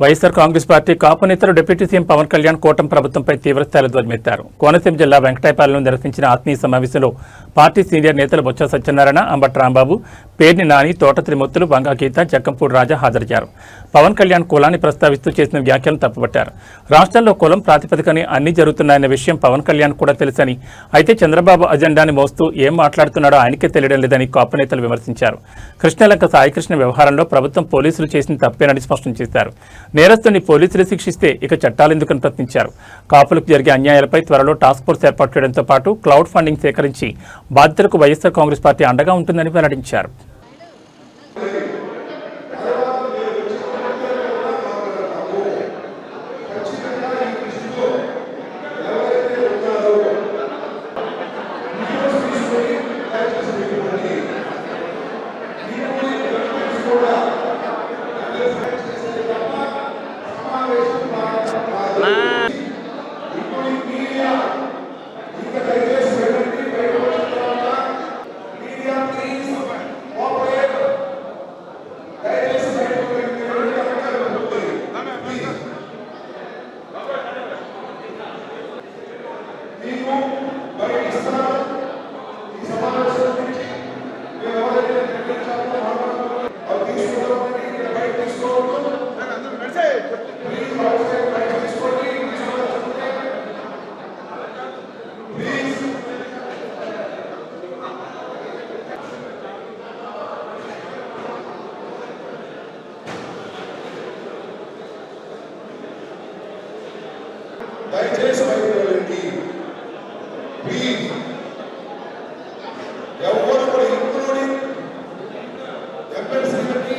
YSR Congress party కాపు నేతలు deputy CM Pawan Kalyan కూటమి ప్రభుత్వంపై తీవ్రస్థాయిలో ధ్వజమెత్తారు. కోనసీమ జిల్లా వెంకటాయపాలెంలో నిర్వహించిన ఆత్మీయ సమావేశంలో పార్టీ సీనియర్ నేతలు బొత్స సత్యనారాయణ, అంబటి రాంబాబు, పేర్ని నాని, తోట త్రిమూర్తులు, బంగాగీత, జక్కంపూడి రాజా హాజరయ్యారు. పవన్ కళ్యాణ్ కులాన్ని ప్రస్తావిస్తూ చేసిన వ్యాఖ్యలను తప్పుపట్టారు. రాష్ట్రంలో కులం ప్రాతిపదికని అన్ని జరుగుతున్నాయన్న విషయం పవన్ కళ్యాణ్ కూడా తెలుసని, అయితే చంద్రబాబు అజెండాని మోస్తూ ఏం మాట్లాడుతున్నాడో ఆయనకే తెలియడం లేదని కాపు నేతలు విమర్శించారు. కృష్ణలంక సాయికృష్ణ వ్యవహారంలో ప్రభుత్వం పోలీసులు చేసిన తప్పేనని స్పష్టం చేశారు. నేరస్తుని పోలీసులు శిక్షిస్తే ఇక చట్టాలెందుకని ప్రశ్నించారు. కాపులకు జరిగే అన్యాయాలపై త్వరలో టాస్క్ ఫోర్స్ ఏర్పాటు చేయడంతో పాటు క్లౌడ్ ఫండింగ్ సేకరించి బాధితులకు వైఎస్ఆర్ కాంగ్రెస్ పార్టీ అండగా ఉంటుందని వెల్లడించారు. దయచేసి బయటకి ప్లీజ్ ఎవరు కూడా ఇంక్లూడింగ్ ఎమ్మెల్సీలకి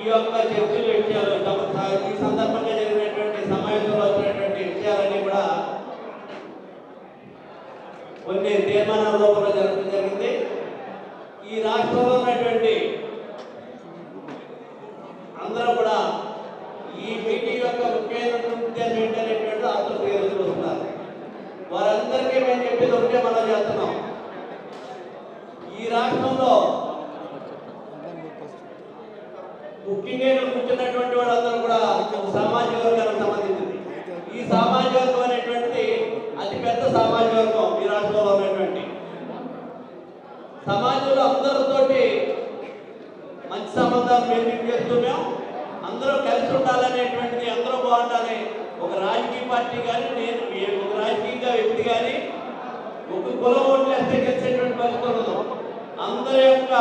ఈ యొక్క చర్చలు విషయాలు ఈ సందర్భంగా జరిగినటువంటి సమావేశంలో వచ్చినటువంటి విషయాలన్నీ కూడా కొన్ని తీర్మానాల రూపంలో జరగడం జరిగింది. ఈ రాష్ట్రంలో ఉన్నటువంటి అందరూ కూడా ఈ మీటింగ్ యొక్క ముఖ్యమైనటువంటి ఉద్దేశం ఏంటనేటువంటి ఆతృతగా ఎదుర్కొంటున్నారు. వారందరికీ మేము చెప్పేది ఒకటే మనం చేస్తున్నాం. ఈ రాష్ట్రంలో ముఖ్యంగా కూర్చున్నటువంటి వాళ్ళందరూ కూడా సామాజిక వర్గానికి సంబంధించింది. ఈ సామాజిక వర్గం అనేటువంటిది అతిపెద్ద సామాజిక వర్గం ఈ రాష్ట్రంలో ఉన్నటువంటి సమాజంలో అందరితోటి మంచి సంబంధాలు మెయింటైన్ చేస్తున్నాం. అందరూ కలిసి ఉండాలనేటువంటిది, అందరూ బాగుండాలి. ఒక రాజకీయ పార్టీ కానీ, నేను ఒక రాజకీయ వ్యక్తి కానీ ఒక కులం ఓట్లు వేస్తే గెలిచేటువంటి పరిస్థితులు అందరి యొక్క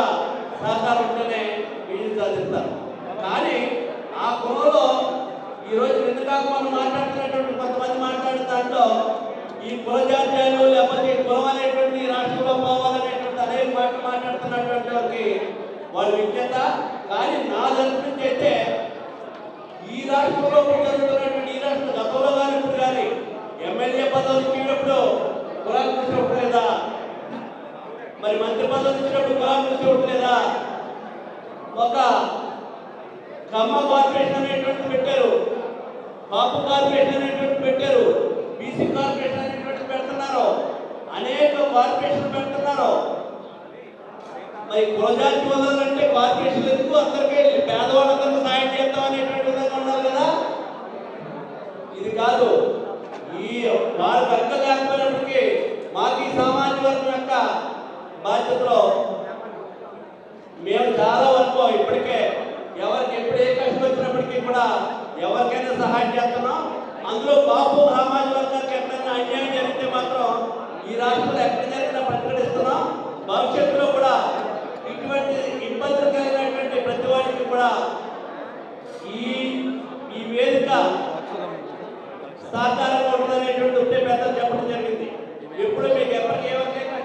సహకారం ఉంటేనే విజయం సాధిస్తారు. కానీ ఆ కులంలో ఈరోజు ఎందుకు మనం మాట్లాడుతున్నటువంటి కొంతమంది మాట్లాడే దాంట్లో ఈ కుల జాతీయాలు లేకపోతే కులం అనేటువంటి రాష్ట్రంలో పోవాలనేటువంటి అనేక మాటలు మాట్లాడుతున్నటువంటి వారికి వాళ్ళు విజ్ఞత. కానీ నా తరపు నుంచి అయితే ఈ రాష్ట్రంలో జరుగుతున్నటువంటి ఈ రాష్ట్రం గతంలో కానీ ఇప్పుడు కానీ ఎమ్మెల్యే పదవులు ఇచ్చినప్పుడు కులాలు చూసినప్పుడు లేదా, మరి మంత్రి పదవులు ఇచ్చినప్పుడు కులాలు చూసినప్పుడు లేదా, ఒక కమ్మ కార్పొరేషన్ అనేటువంటి పెట్టారు, కాపు కార్పొరేషన్ అనేటువంటి పెట్టారు, బీసీ కార్పొరేషన్ అనేటువంటి పెడుతున్నారు, అనేక కార్పొరేషన్ పెడుతున్నారు. మరి కులజాతి వదలంటే కార్పొరేషన్ ఎందుకు? అందరికీ పేదవాళ్ళందరికీ సాయం చేద్దాం అనేటువంటి విధంగా ఉన్నారు కదా. ఇది కాదు. ఈ వాళ్ళకి అర్థ లేకపోయినప్పటికీ మాకు ఈ సామాజిక వర్గం యొక్క బాధ్యతలో మేము చాలా వరకు ఇప్పటికే ఎవరికి ఎప్పుడు ఏ కష్టం వచ్చినప్పటికీ కూడా ఎవరికైనా సహాయం చేస్తున్నాం. అందులో కాపు సామాజిక వర్గానికి ఎక్కడైనా అన్యాయం జరిగితే మాత్రం ఈ రాష్ట్రంలో ఎక్కడ జరిగినా ప్రతిఘటిస్తున్నాం. భవిష్యత్తులో కూడా ఇటువంటి ఇబ్బందులు కలిగినటువంటి ప్రతి వారికి కూడా ఈ వేదిక సహకారంగా ఉంటుందనేటువంటి ఉద్దేశం చెప్పడం జరిగింది. ఎప్పుడు మీకు ఎవరికి ఎవరికైనా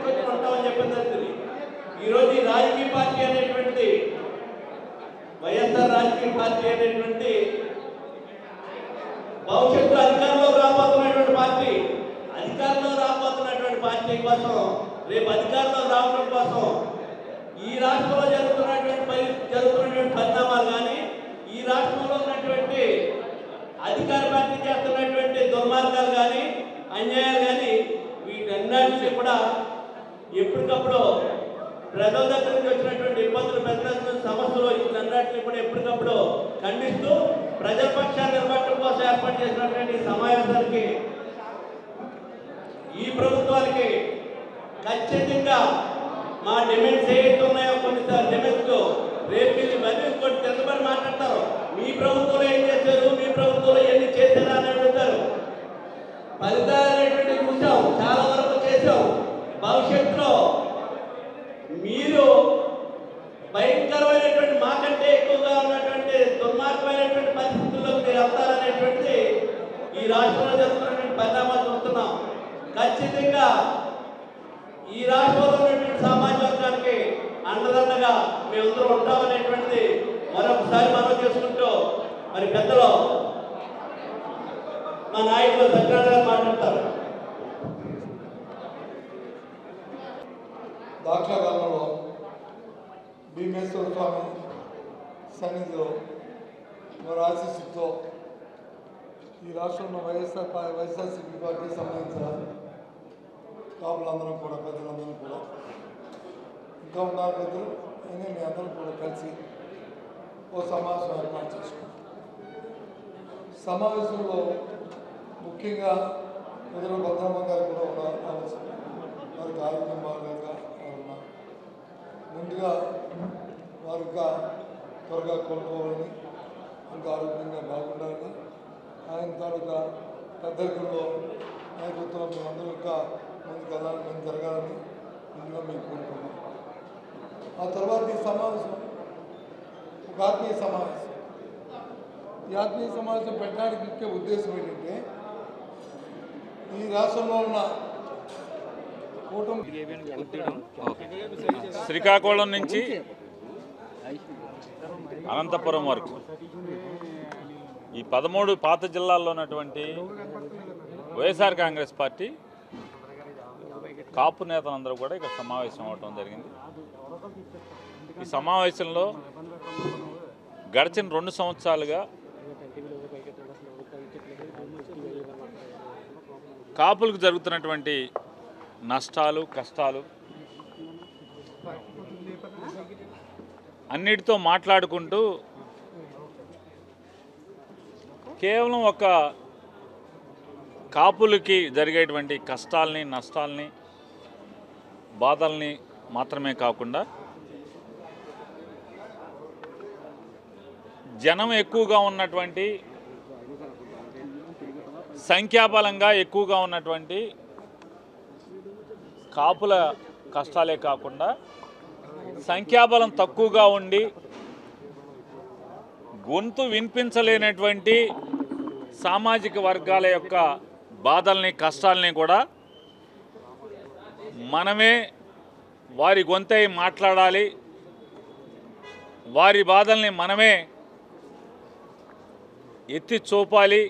పార్టీ అనేటువంటి భవిష్యత్తులో అధికారంలో రాబోతున్నటువంటి పార్టీ, అధికారంలో రాబోతున్నటువంటి పార్టీ కోసం, రేపు అధికారంలో రావడం కోసం ఈ రాష్ట్రంలో జరుగుతున్నటువంటి పరిణామాలు కానీ, ఈ రాష్ట్రంలో ఉన్నటువంటి అధికార పార్టీ చేస్తున్నటువంటి దుర్మార్గాలు కానీ, అన్యాయాలు కానీ, వీటన్నిటిని కూడా ఎప్పటికప్పుడు ప్రజల దగ్గర నుంచి వచ్చినటువంటి ఇబ్బందులు, ప్రజల సమస్యలు, వీటన్నిటిని కూడా ఎప్పటికప్పుడు ఖండిస్తూ ప్రజల పక్షాన్ని నిలబడటం కోసం ఏర్పాటు చేసినటువంటి సమావేశానికి ఈ ప్రభుత్వానికి ఖచ్చితంగా మా డిమాండ్స్ ఏవైతే ఉన్నాయో కొన్నిసార్లు డిమాండ్స్ రేపు మళ్ళీ ఇంకోటి తెలుగుబడి మాట్లాడతారు. మీ ప్రభుత్వంలో ఏం చేశారు, మీ ప్రభుత్వంలో ఎన్ని చేశారా అని అడుగుతారు. ఫలితాలు అనేటువంటి చూసాం, చాలా వరకు చేసాం. భవిష్యత్తులో మీరు భయంకరమైనటువంటి మాకంటే ఎక్కువగా ఉన్నటువంటి దుర్మార్గమైనటువంటి పరిస్థితుల్లో మీరు వెళ్తారనేటువంటి ఈ రాష్ట్రంలో జరుగుతున్నటువంటి పరిణామాలు చూస్తున్నాం. ఖచ్చితంగా ఈ రాష్ట్రంలో ఉన్నటువంటి సామాజిక వర్గానికి అండదండగా మేమందరూ ఉంటామనేటువంటిది మరొకసారి మనం చేసుకుంటూ మరి పెద్దలు మా నాయకులు సత్యనారాయణ మాట్లాడతారు. దాక్షాకాలంలో భీమేశ్వర స్వామి సన్నిధిలో వారి ఆశీస్సుతో ఈ రాష్ట్రంలో వైఎస్ఆర్సీపీ పార్టీకి సంబంధించిన కాపులందరూ కూడా, పెద్దలందరూ కూడా, ఇంకా ఉన్న పెద్దలు అయినా మీ అందరూ కూడా కలిసి ఓ సమావేశం ఏర్పాటు చేసుకున్నాం. సమావేశంలో ముఖ్యంగా కుదురు భద్రమ్మ గారు కూడా రావచ్చు. వారికి ఆరోగ్యం బాగాలేక ఉన్నారు. ముందుగా వారు ఇంకా త్వరగా కోలుకోవాలని, ఇంకా ఆరోగ్యంగా బాగుండాలని, ఆయన తాలూకా పెద్దరికంలో నాయకత్వం మేమందరూ ఇంకా ముందుకు వెళ్ళాలని, మేము జరగాలని ముందుగా మేము కోరుకున్నాం. ఆ తర్వాత ఈ సమావేశం ఒక ఆత్మీయ సమావేశం. ఈ ఆత్మీయ సమావేశం పెట్టడానికి ముఖ్య ఉద్దేశం ఏంటంటే, ఈ రాష్ట్రంలో ఉన్న కూటమి శ్రీకాకుళం నుంచి అనంతపురం వరకు ఈ 13 పాత జిల్లాల్లో ఉన్నటువంటి వైఎస్ఆర్ కాంగ్రెస్ పార్టీ కాపు నేతలందరూ కూడా ఇక్కడ సమావేశం అవటం జరిగింది. ఈ సమావేశంలో గడిచిన 2 సంవత్సరాలుగా కాపులకు జరుగుతున్నటువంటి నష్టాలు, కష్టాలు అన్నిటితో మాట్లాడుకుంటూ కేవలం ఒక కాపులకి జరిగేటువంటి కష్టాలని, నష్టాలని, బాధల్ని మాత్రమే కాకుండా జనం ఎక్కువగా ఉన్నటువంటి, సంఖ్యాబలంగా ఎక్కువగా ఉన్నటువంటి కాపుల కష్టాలే కాకుండా సంఖ్యాబలం తక్కువగా ఉండి గొంతు వినిపించలేనటువంటి సామాజిక వర్గాల యొక్క బాధల్ని, కష్టాలని కూడా మనమే వారి గొంతై మాట్లాడాలి, వారి బాధల్ని మనమే ఎత్తి చూపాలి,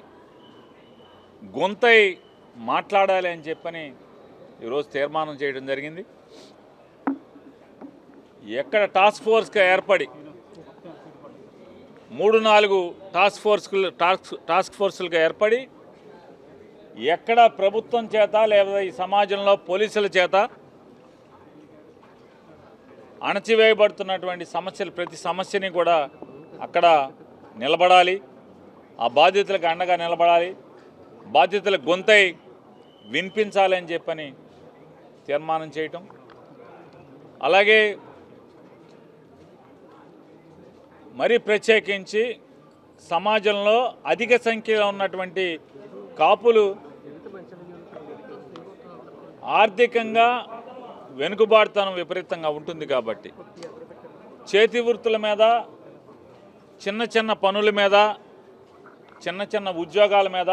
గొంతై మాట్లాడాలి అని చెప్పని ఈరోజు తీర్మానం చేయడం జరిగింది. ఎక్కడ టాస్క్ ఫోర్స్గా ఏర్పడి 3-4 టాస్క్ ఫోర్సులుగా ఏర్పడి ఎక్కడ ప్రభుత్వం చేత లేదా ఈ సమాజంలో పోలీసుల చేత అణచివేయబడుతున్నటువంటి సమస్యలు, ప్రతి సమస్యని కూడా అక్కడ నిలబడాలి, ఆ బాధితులకు అండగా నిలబడాలి, బాధితుల గొంతై వినిపించాలని చెప్పని తీర్మానం చేయటం. అలాగే మరీ ప్రత్యేకించి సమాజంలో అధిక సంఖ్యలో ఉన్నటువంటి కాపులు ఆర్థికంగా వెనుకబాటుతనం విపరీతంగా ఉంటుంది కాబట్టి చేతి వృత్తుల మీద, చిన్న చిన్న పనుల మీద, చిన్న చిన్న ఉద్యోగాల మీద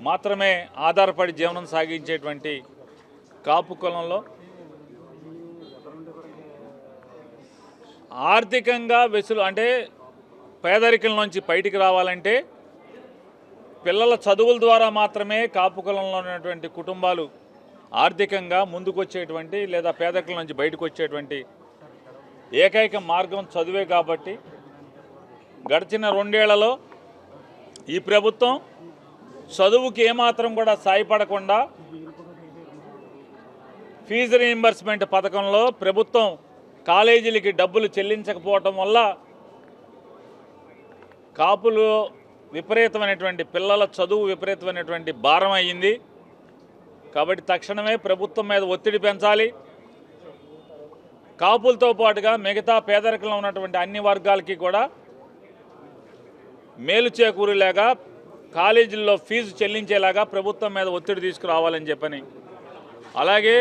మాత్రమే ఆధారపడి జీవనం సాగించేటువంటి కాపు కులంలో ఆర్థికంగా అంటే పేదరికం నుంచి బయటికి రావాలంటే పిల్లల చదువుల ద్వారా మాత్రమే కాపు కులంలో ఉన్నటువంటి కుటుంబాలు ఆర్థికంగా ముందుకొచ్చేటువంటి లేదా పేదరికం నుంచి బయటకు వచ్చేటువంటి ఏకైక మార్గం చదువే. కాబట్టి గడిచిన 2 ఏళ్లలో ఈ ప్రభుత్వం చదువుకి ఏమాత్రం కూడా సాయపడకుండా ఫీజు రీయింబర్స్మెంట్ పథకంలో ప్రభుత్వం కాలేజీలకి డబ్బులు చెల్లించకపోవటం వల్ల కాపులు విపరీతమైనటువంటి పిల్లల చదువు విపరీతమైనటువంటి భారం అయ్యింది. కాబట్టి తక్షణమే ప్రభుత్వం మీద ఒత్తిడి పెంచాలి. కాపులతో పాటుగా మిగతా పేదరికంలో ఉన్నటువంటి అన్ని వర్గాలకి కూడా మేలు చేకూరేలాగా కాలేజీల్లో ఫీజు చెల్లించేలాగా ప్రభుత్వం మీద ఒత్తిడి తీసుకురావాలని చెప్పని, అలాగే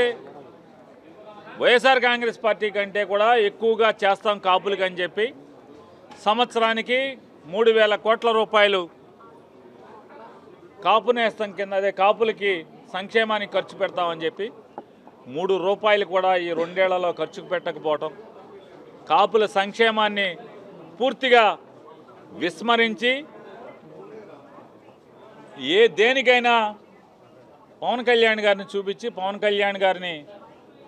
వైఎస్ఆర్ కాంగ్రెస్ పార్టీ కంటే కూడా ఎక్కువగా చేస్తాం కాపులకి అని చెప్పి సంవత్సరానికి 3,000 కోట్ల రూపాయలు కాపు నేస్తం కింద అదే కాపులకి సంక్షేమానికి ఖర్చు పెడతామని చెప్పి 3 రూపాయలు కూడా ఈ 2 ఏళ్లలో ఖర్చుకు పెట్టకపోవటం, కాపుల సంక్షేమాన్ని పూర్తిగా విస్మరించి దేనికైనా పవన్ కళ్యాణ్ గారిని చూపించి పవన్ కళ్యాణ్ గారిని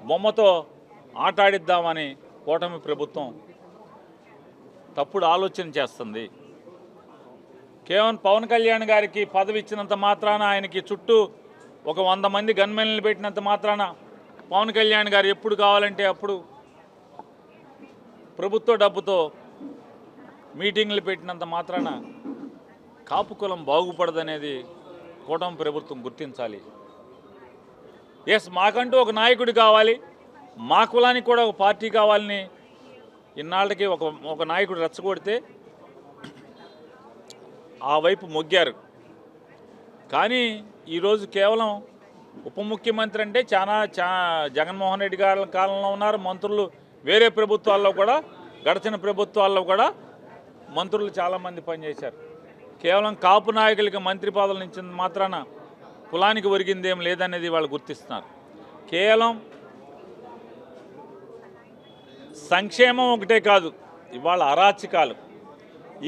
బొమ్మతో ఆటాడిద్దామని కూటమి ప్రభుత్వం తప్పుడు ఆలోచన చేస్తుంది. కేవలం పవన్ కళ్యాణ్ గారికి పదవి ఇచ్చినంత మాత్రాన, ఆయనకి చుట్టూ ఒక 100 మంది గన్మెన్లు పెట్టినంత మాత్రాన పవన్ కళ్యాణ్ గారు ఎప్పుడు కావాలంటే అప్పుడు ప్రభుత్వ డబ్బుతో మీటింగ్లు పెట్టినంత మాత్రాన కాపు కులం బాగుపడదనేది కూటమి ప్రభుత్వం గుర్తించాలి. ఎస్, మాకంటూ ఒక నాయకుడు కావాలి, మా కులానికి కూడా ఒక పార్టీ కావాలని ఇన్నాళ్ళకి ఒక నాయకుడు రెచ్చగొడితే ఆ వైపు మొగ్గారు. కానీ ఈరోజు కేవలం ఉప ముఖ్యమంత్రి అంటే జగన్మోహన్ రెడ్డి గారి కాలంలో ఉన్నారు మంత్రులు. వేరే ప్రభుత్వాల్లో కూడా గడిచిన ప్రభుత్వాల్లో కూడా మంత్రులు చాలామంది పనిచేశారు. కేవలం కాపు నాయకులకి మంత్రి పదవులు ఇచ్చిన మాత్రాన కులానికి ఒరిగిందేం లేదనేది వాళ్ళు గుర్తిస్తున్నారు. కేవలం సంక్షేమం ఒకటే కాదు, ఇవాళ అరాచకాలు